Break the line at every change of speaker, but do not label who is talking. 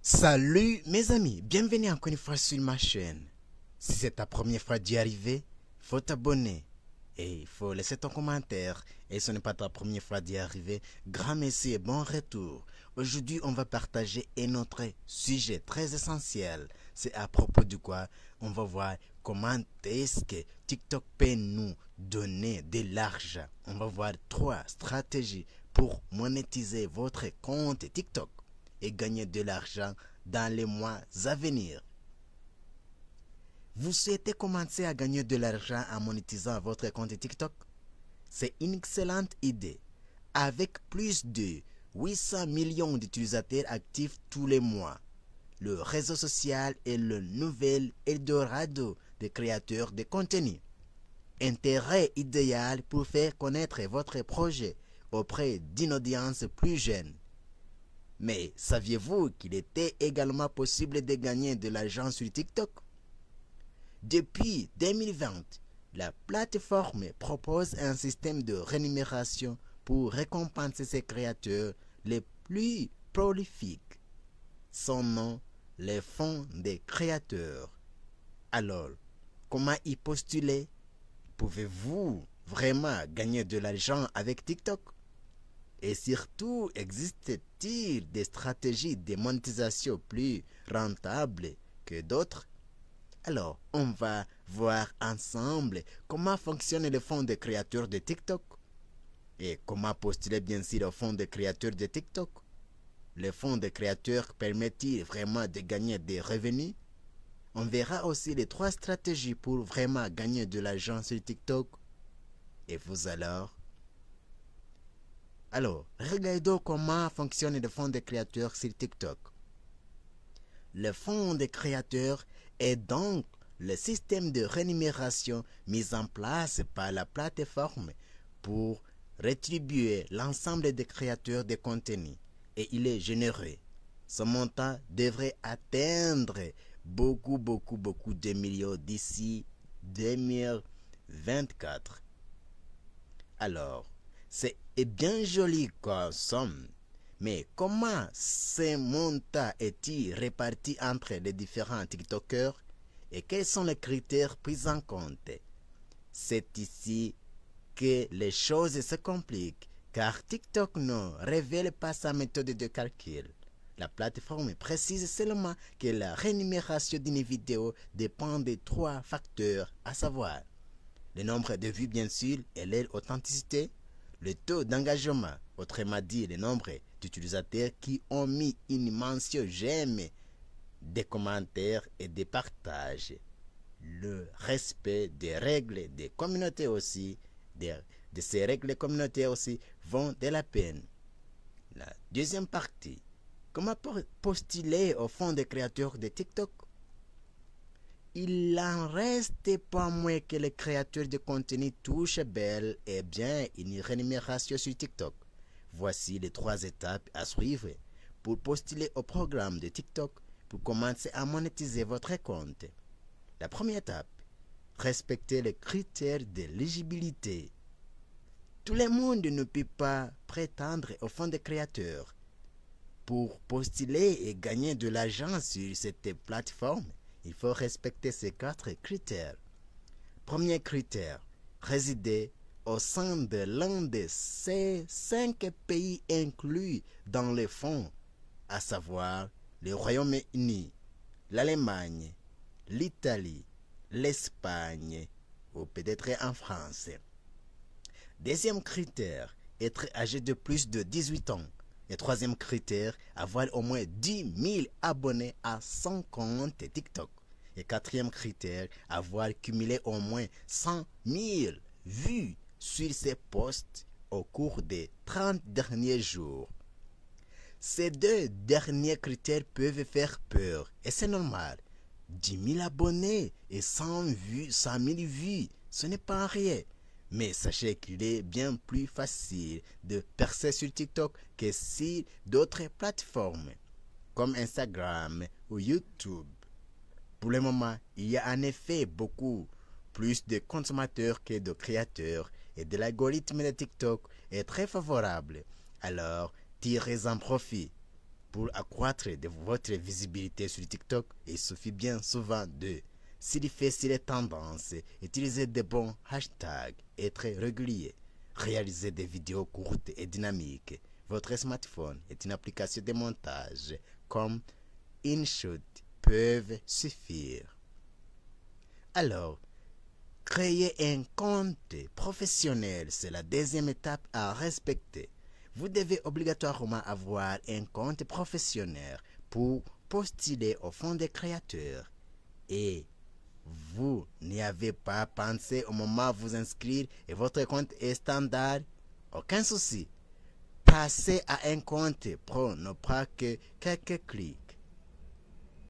Salut mes amis, bienvenue encore une fois sur ma chaîne. Si c'est ta première fois d'y arriver, il faut t'abonner et il faut laisser ton commentaire. Et si ce n'est pas ta première fois d'y arriver, grand merci et bon retour. Aujourd'hui, on va partager un autre sujet très essentiel. C'est à propos de quoi on va voir comment est-ce que TikTok peut nous donner de l'argent. On va voir 3 stratégies pour monétiser votre compte TikTok et gagner de l'argent dans les mois à venir. Vous souhaitez commencer à gagner de l'argent en monétisant votre compte TikTok? C'est une excellente idée. Avec plus de 800 millions d'utilisateurs actifs tous les mois, le réseau social est le nouvel Eldorado des créateurs de contenu. Intérêt idéal pour faire connaître votre projet auprès d'une audience plus jeune. Mais saviez-vous qu'il était également possible de gagner de l'argent sur TikTok? Depuis 2020, la plateforme propose un système de rémunération pour récompenser ses créateurs les plus prolifiques. Son nom, les fonds des créateurs. Alors, comment y postuler? Pouvez-vous vraiment gagner de l'argent avec TikTok? Et surtout, existe-t-il des stratégies de monétisation plus rentables que d'autres? Alors, on va voir ensemble comment fonctionne le fonds de créateurs de TikTok et comment postuler bien sûr au fonds de créateurs de TikTok. Le fonds de créateurs permet-il vraiment de gagner des revenus? On verra aussi les 3 stratégies pour vraiment gagner de l'argent sur TikTok. Et vous alors, regardons comment fonctionne le fonds de créateurs sur TikTok. Le fonds de créateurs est donc le système de rémunération mis en place par la plateforme pour rétribuer l'ensemble des créateurs de contenu et il est généreux. Son montant devrait atteindre beaucoup de millions d'ici 2024. Alors, c'est bien joli comme somme, mais comment ce montant est-il réparti entre les différents TikTokers et quels sont les critères pris en compte? C'est ici que les choses se compliquent, car TikTok ne révèle pas sa méthode de calcul. La plateforme précise seulement que la rémunération d'une vidéo dépend de 3 facteurs, à savoir le nombre de vues bien sûr et leur authenticité, le taux d'engagement, autrement dit le nombre d'utilisateurs qui ont mis une mention j'aime, des commentaires et des partages, le respect des règles des communautés aussi, de ces règles communautaires aussi vont de la peine. La deuxième partie, comment postuler au fonds des créateurs de TikTok? Il n'en reste pas moins que les créateurs de contenu touchent bel et bien une rémunération sur TikTok. Voici les 3 étapes à suivre pour postuler au programme de TikTok pour commencer à monétiser votre compte. La première étape, respecter les critères d'éligibilité. Tout le monde ne peut pas prétendre au fonds de créateurs. Pour postuler et gagner de l'argent sur cette plateforme, il faut respecter ces 4 critères. Premier critère, résider au sein de l'un de ces 5 pays inclus dans les fonds, à savoir le Royaume-Uni, l'Allemagne, l'Italie, l'Espagne ou peut-être en France. Deuxième critère, être âgé de plus de 18 ans. Et troisième critère, avoir au moins 10 000 abonnés à son compte TikTok. Et quatrième critère, avoir cumulé au moins 100 000 vues sur ses posts au cours des 30 derniers jours. Ces 2 derniers critères peuvent faire peur et c'est normal. 10 000 abonnés et 100 000 vues, ce n'est pas rien. Mais sachez qu'il est bien plus facile de percer sur TikTok que sur d'autres plateformes comme Instagram ou YouTube. Pour le moment, il y a en effet beaucoup plus de consommateurs que de créateurs et de l'algorithme de TikTok est très favorable. Alors, tirez-en profit. Pour accroître votre visibilité sur TikTok, il suffit bien souvent de surfer les tendances, utiliser de bons hashtags, être régulier, réaliser des vidéos courtes et dynamiques. Votre smartphone est une application de montage comme InShot peuvent suffire. Alors, créer un compte professionnel, c'est la deuxième étape à respecter. Vous devez obligatoirement avoir un compte professionnel pour postuler au Fonds des créateurs. Et vous n'y avez pas pensé au moment de vous inscrire et votre compte est standard, aucun souci. Passer à un compte pro ne prend que quelques clics.